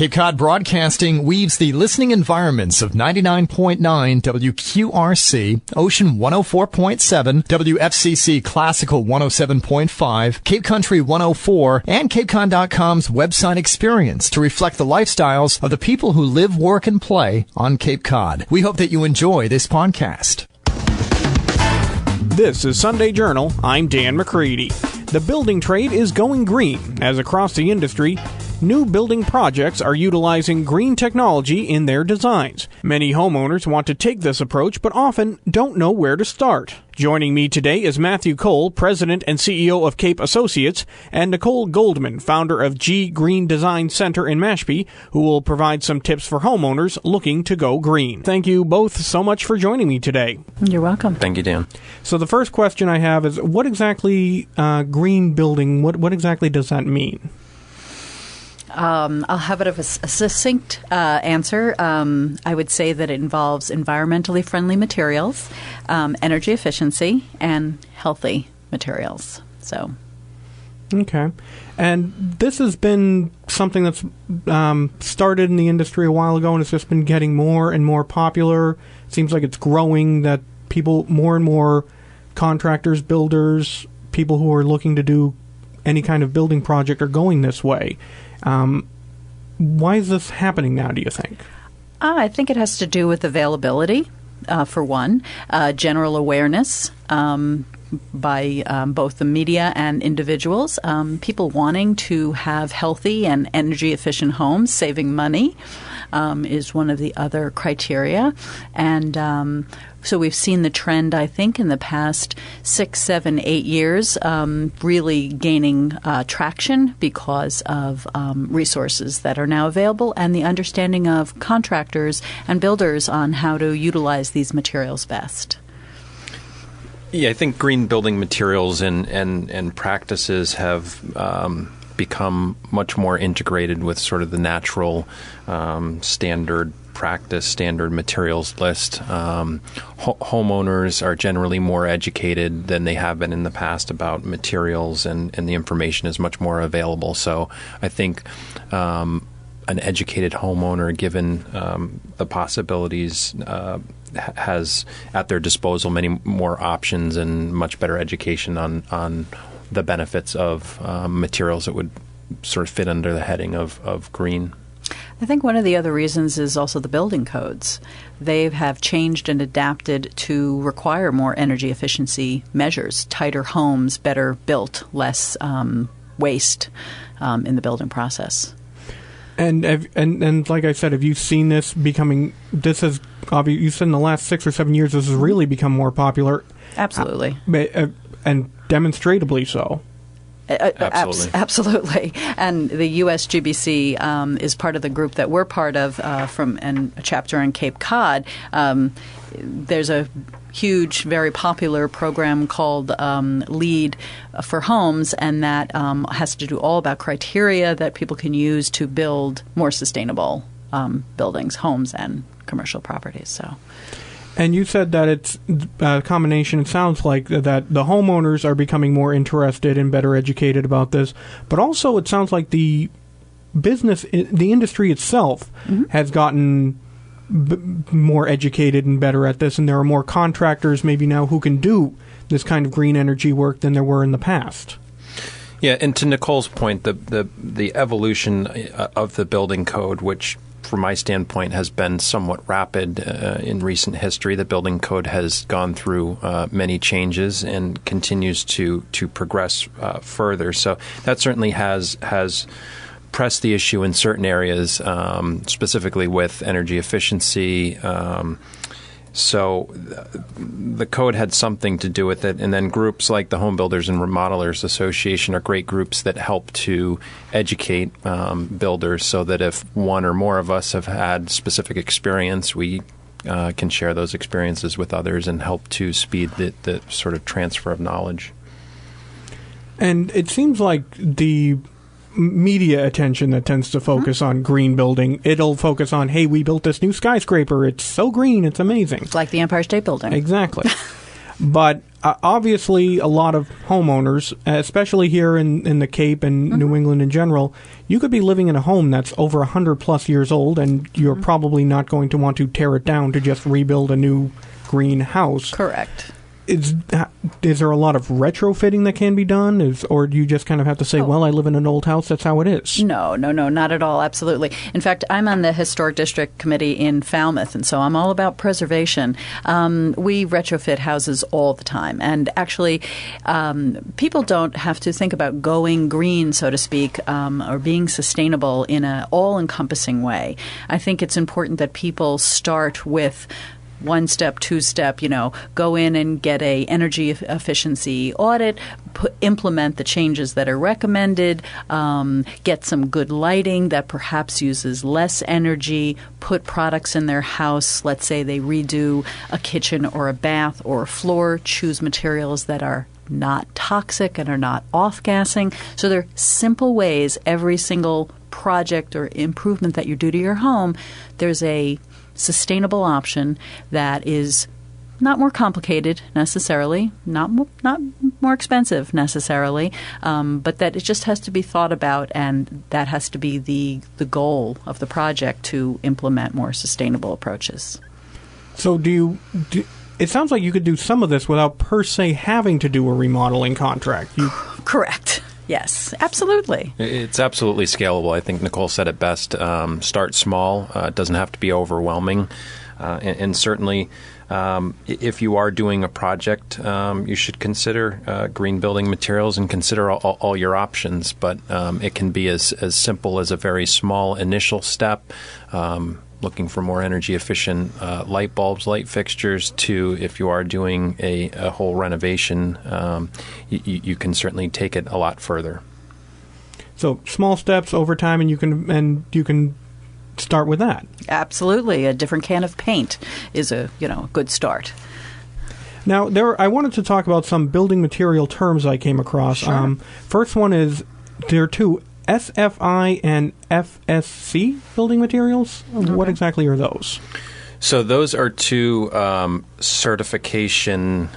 Cape Cod Broadcasting weaves the listening environments of 99.9 WQRC, Ocean 104.7, WFCC Classical 107.5, Cape Country 104, and CapeCon.com's website experience to reflect the lifestyles of the people who live, work, and play on Cape Cod. We hope that you enjoy this podcast. This is Sunday Journal. I'm Dan McCready. The building trade is going green, as across the industry, new building projects are utilizing green technology in their designs. Many homeowners want to take this approach, but often don't know where to start. Joining me today is Matthew Cole, President and CEO of Cape Associates, and Nicole Goldman, founder of G Green Design Center in Mashpee, who will provide some tips for homeowners looking to go green. Thank you both so much for joining me today. You're welcome. Thank you, Dan. So the first question I have is, what exactly green building, what exactly does that mean? I'll have it of a succinct answer. I would say that it involves environmentally friendly materials, energy efficiency, and healthy materials. Okay. And this has been something that's started in the industry a while ago, and it's just been getting more and more popular. It seems like it's growing, that people, more and more contractors, builders, people who are looking to do any kind of building project are going this way. Why is this happening now, do you think? I think it has to do with availability, for one, general awareness by both the media and individuals, people wanting to have healthy and energy-efficient homes, saving money is one of the other criteria. And so we've seen the trend, I think, in the past 6, 7, 8 years really gaining traction because of resources that are now available and the understanding of contractors and builders on how to utilize these materials best. Yeah, I think green building materials and practices have become much more integrated with sort of the natural standard practice, standard materials list. Homeowners are generally more educated than they have been in the past about materials, and the information is much more available. So I think an educated homeowner, given the possibilities, has at their disposal many more options and much better education on the benefits of materials that would sort of fit under the heading of green. I think one of the other reasons is also the building codes. They have changed and adapted to require more energy efficiency measures, tighter homes, better built, less waste in the building process. And like I said, have you seen this becoming? This has you said in the last 6 or 7 years this has really become more popular. Absolutely, and demonstrably so. Absolutely. And the USGBC is part of the group that we're part of from a chapter in Cape Cod. There's a huge, very popular program called LEED for Homes, and that has to do all about criteria that people can use to build more sustainable buildings, homes, and commercial properties. So. And you said that it's a combination. It sounds like that the homeowners are becoming more interested and better educated about this, but also it sounds like the business, the industry itself, has gotten more educated and better at this, and there are more contractors maybe now who can do this kind of green energy work than there were in the past. Yeah, and to Nicole's point, the evolution of the building code, which from my standpoint has been somewhat rapid in recent history. The building code has gone through many changes and continues to progress further. So that certainly has pressed the issue in certain areas, specifically with energy efficiency. So the code had something to do with it. And then groups like the Home Builders and Remodelers Association are great groups that help to educate builders so that if one or more of us have had specific experience, we can share those experiences with others and help to speed the sort of transfer of knowledge. And it seems like the media attention that tends to focus on green building, it'll focus on, hey, we built this new skyscraper. It's so green. It's amazing. It's like the Empire State Building. Exactly. But obviously a lot of homeowners, especially here in the Cape and New England in general, you could be living in a home that's over 100 plus years old, and you're probably not going to want to tear it down to just rebuild a new green house. Correct. Is there a lot of retrofitting that can be done, or do you just kind of have to say, well, I live in an old house, that's how it is? No, not at all, absolutely. In fact, I'm on the Historic District Committee in Falmouth, and so I'm all about preservation. We retrofit houses all the time, and actually people don't have to think about going green, so to speak, or being sustainable in an all-encompassing way. I think it's important that people start with one step, two step, go in and get a energy efficiency audit, implement the changes that are recommended, get some good lighting that perhaps uses less energy, put products in their house. Let's say they redo a kitchen or a bath or a floor, choose materials that are not toxic and are not off-gassing. So there are simple ways every single project or improvement that you do to your home, there's a sustainable option that is not more complicated necessarily, not more expensive necessarily, but that it just has to be thought about, and that has to be the goal of the project, to implement more sustainable approaches. So it sounds like you could do some of this without per se having to do a remodeling contract. Correct. Yes, absolutely. It's absolutely scalable. I think Nicole said it best. Start small. It doesn't have to be overwhelming. And certainly, if you are doing a project, you should consider green building materials and consider all your options. But it can be as simple as a very small initial step, looking for more energy efficient light bulbs, light fixtures, to if you are doing a whole renovation, you can certainly take it a lot further. So small steps over time, and you can start with that. Absolutely. A different can of paint is a good start. Now, I wanted to talk about some building material terms I came across. Sure. First one is, there are two SFI and FSC building materials. Okay. What exactly are those? So those are two certification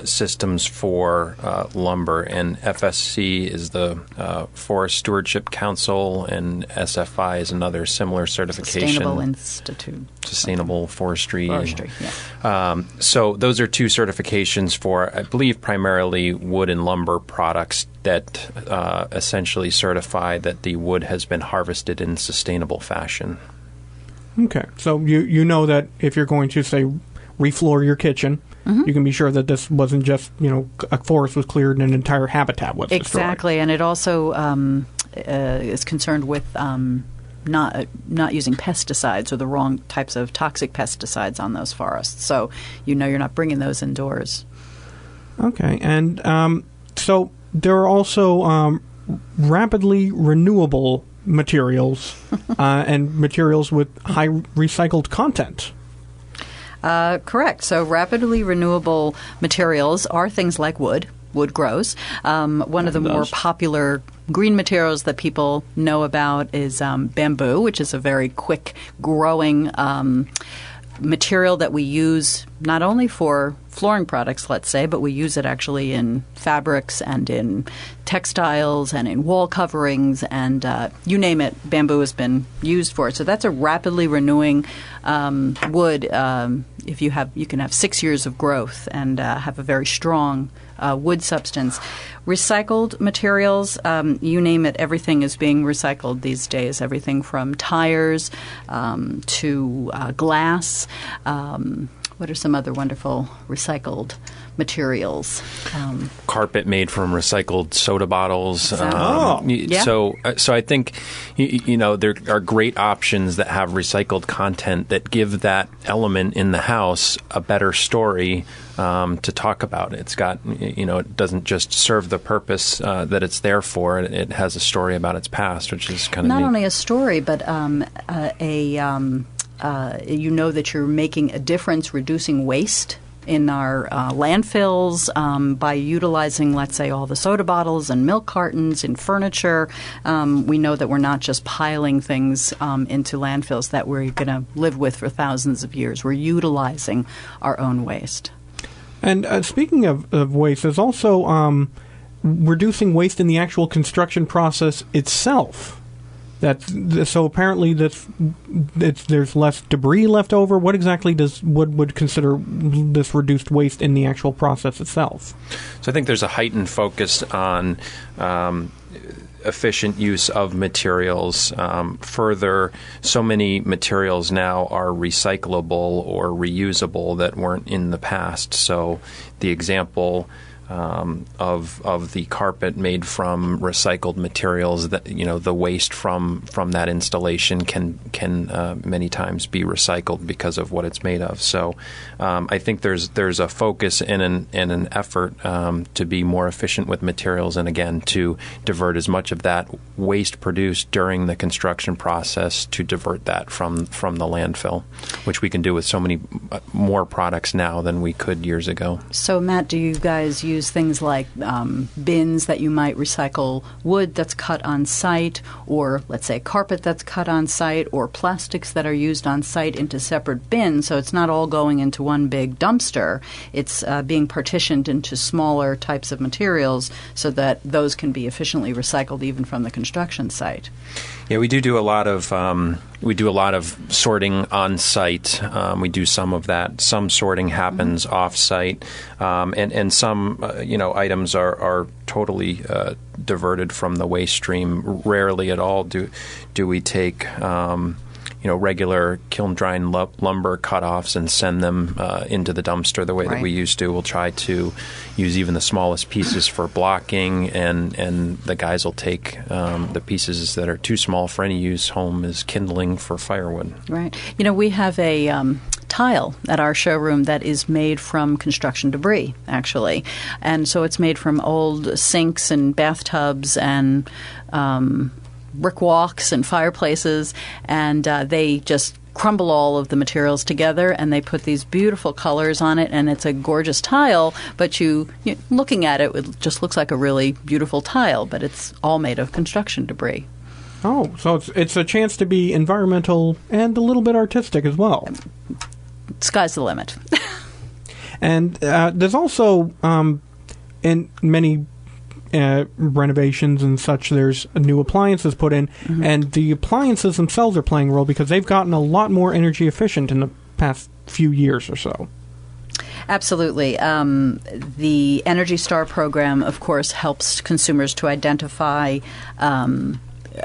systems for lumber, and FSC is the Forest Stewardship Council, and SFI is another similar certification. Sustainable Institute. Sustainable Forestry. Yeah. So those are two certifications for, I believe, primarily wood and lumber products that essentially certify that the wood has been harvested in sustainable fashion. Okay, so you know that if you're going to, say, refloor your kitchen, you can be sure that this wasn't just, a forest was cleared and an entire habitat was destroyed. Exactly, and it also is concerned with not using pesticides or the wrong types of toxic pesticides on those forests. So you're not bringing those indoors. Okay, and so there are also rapidly renewable materials and materials with high recycled content. Correct. So rapidly renewable materials are things like wood. Wood grows. One of the more popular green materials that people know about is bamboo, which is a very quick growing material that we use not only for flooring products, let's say, but we use it actually in fabrics and in textiles and in wall coverings, and you name it, bamboo has been used for it. So that's a rapidly renewing wood. You can have 6 years of growth and have a very strong wood substance. Recycled materials, you name it, everything is being recycled these days. Everything from tires to glass. What are some other wonderful recycled materials? Carpet made from recycled soda bottles. Exactly. Yeah. So I think there are great options that have recycled content that give that element in the house a better story to talk about. It's got it doesn't just serve the purpose that it's there for. It has a story about its past, which is kind of not neat. Only a story, but that you're making a difference reducing waste in our landfills by utilizing, let's say, all the soda bottles and milk cartons in furniture. We know that we're not just piling things into landfills that we're going to live with for thousands of years. We're utilizing our own waste. And speaking of waste, there's also reducing waste in the actual construction process itself. So apparently there's less debris left over. What exactly does Wood consider this reduced waste in the actual process itself? So I think there's a heightened focus on efficient use of materials. Further, so many materials now are recyclable or reusable that weren't in the past. So the example of the carpet made from recycled materials, that the waste from that installation can many times be recycled because of what it's made of. So I think there's a focus and an effort to be more efficient with materials, and again to divert as much of that waste produced during the construction process to divert that from the landfill, which we can do with so many more products now than we could years ago. So Matt, do you guys use things like bins that you might recycle wood that's cut on site, or let's say carpet that's cut on site, or plastics that are used on site into separate bins, so it's not all going into one big dumpster. It's being partitioned into smaller types of materials so that those can be efficiently recycled even from the construction site? Yeah, we do a lot of sorting on site. We do some of that. Some sorting happens off site, and some items are totally diverted from the waste stream. Rarely at all do we take regular kiln drying lumber cutoffs and send them into the dumpster the way that we used to. We'll try to use even the smallest pieces for blocking, and the guys will take the pieces that are too small for any use home as kindling for firewood. Right. We have a tile at our showroom that is made from construction debris, actually. And so it's made from old sinks and bathtubs and brick walks and fireplaces, and they just crumble all of the materials together, and they put these beautiful colors on it, and it's a gorgeous tile, but you looking at it, it just looks like a really beautiful tile, but it's all made of construction debris. Oh, so it's a chance to be environmental and a little bit artistic as well. Sky's the limit. And there's also, in many renovations and such, there's new appliances put in, and the appliances themselves are playing a role because they've gotten a lot more energy efficient in the past few years or so. Absolutely. The Energy Star program, of course, helps consumers to identify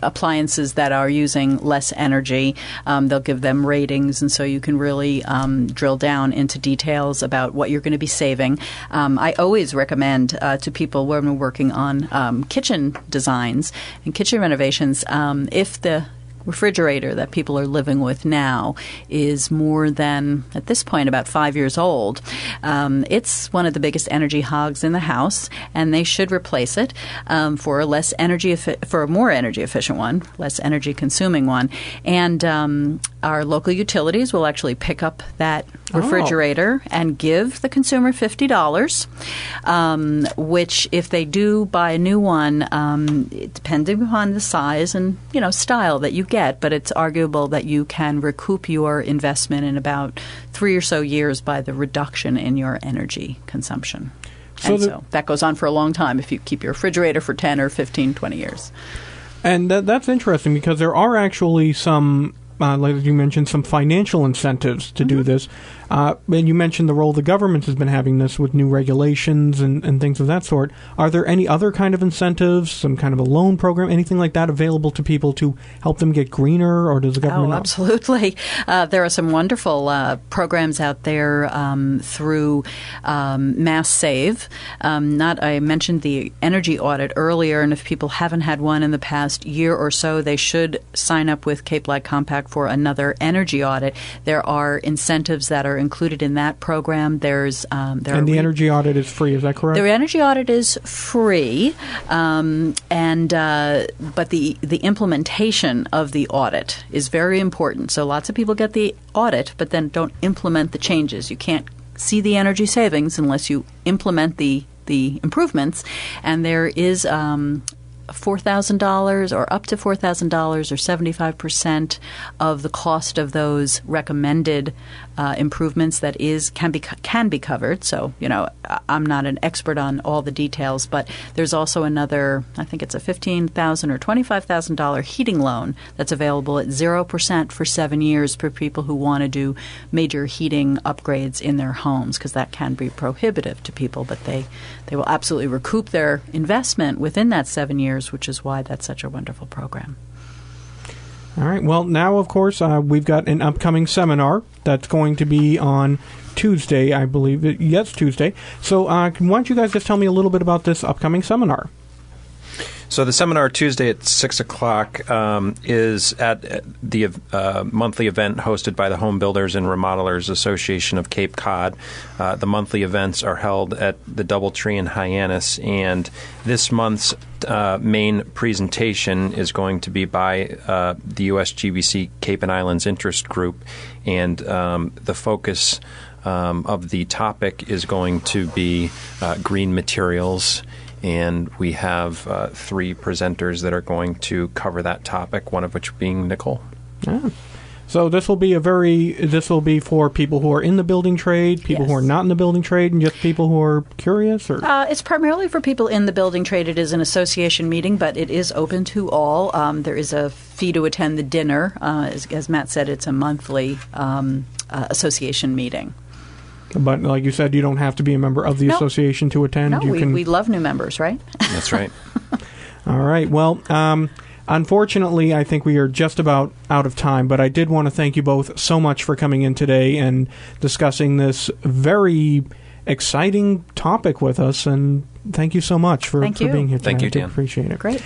appliances that are using less energy. They'll give them ratings, and so you can really drill down into details about what you're going to be saving. I always recommend to people when we're working on kitchen designs and kitchen renovations, if the refrigerator that people are living with now is more than, at this point, about 5 years old. It's one of the biggest energy hogs in the house, and they should replace it for a more energy efficient one, less energy consuming one. And our local utilities will actually pick up that refrigerator and give the consumer $50, which, if they do buy a new one, depending upon the size and style that you get, but it's arguable that you can recoup your investment in about 3 or so years by the reduction in your energy consumption. So that goes on for a long time if you keep your refrigerator for 10 or 15, 20 years. And that's interesting because there are actually some, like you mentioned, some financial incentives to do this. And you mentioned the role the government has been having this with new regulations and things of that sort. Are there any other kind of incentives, some kind of a loan program, anything like that available to people to help them get greener, or does the government? Oh, absolutely. There are some wonderful programs out there through Mass Save. I mentioned the energy audit earlier, and if people haven't had one in the past year or so, they should sign up with Cape Light Compact for another energy audit. There are incentives that are included in that program. The energy audit is free, is that correct? The energy audit is free, but the implementation of the audit is very important. So lots of people get the audit, but then don't implement the changes. You can't see the energy savings unless you implement the improvements, and there is $4,000 or up to $4,000 or 75% of the cost of those recommended improvements that can be covered. So, I'm not an expert on all the details, but there's also another, I think it's a $15,000 or $25,000 heating loan that's available at 0% for 7 years for people who want to do major heating upgrades in their homes, because that can be prohibitive to people, but they will absolutely recoup their investment within that 7 years, which is why that's such a wonderful program. All right. Well, now, of course, we've got an upcoming seminar that's going to be on Tuesday, I believe. Yes, Tuesday. So why don't you guys just tell me a little bit about this upcoming seminar? So the seminar Tuesday at 6 o'clock is at the monthly event hosted by the Home Builders and Remodelers Association of Cape Cod. The monthly events are held at the Doubletree in Hyannis, and this month's main presentation is going to be by the USGBC Cape and Islands Interest Group, and the focus of the topic is going to be green materials. And we have 3 presenters that are going to cover that topic, one of which being Nicole. Yeah. So this will be for people who are in the building trade, people who are not in the building trade, and just people who are curious? Or it's primarily for people in the building trade. It is an association meeting, but it is open to all. There is a fee to attend the dinner. As Matt said, it's a monthly association meeting. But like you said, you don't have to be a member of the association to attend. No, we love new members, right? That's right. All right. Well, unfortunately, I think we are just about out of time, but I did want to thank you both so much for coming in today and discussing this very exciting topic with us, and thank you so much for being here today. Thank you, Dan. I appreciate it. Great.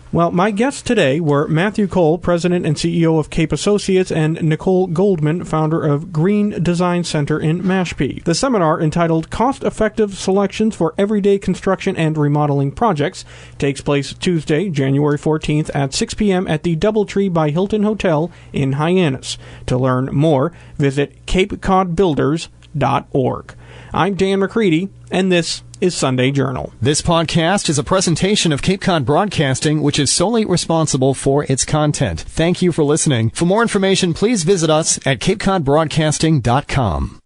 Well, my guests today were Matthew Cole, President and CEO of Cape Associates, and Nicole Goldman, founder of Green Design Center in Mashpee. The seminar, entitled Cost-Effective Selections for Everyday Construction and Remodeling Projects, takes place Tuesday, January 14th at 6 p.m. at the Doubletree by Hilton Hotel in Hyannis. To learn more, visit capecodbuilders.org. I'm Dan McCready, and this is Sunday Journal. This podcast is a presentation of Cape Cod Broadcasting, which is solely responsible for its content. Thank you for listening. For more information, please visit us at capecodbroadcasting.com.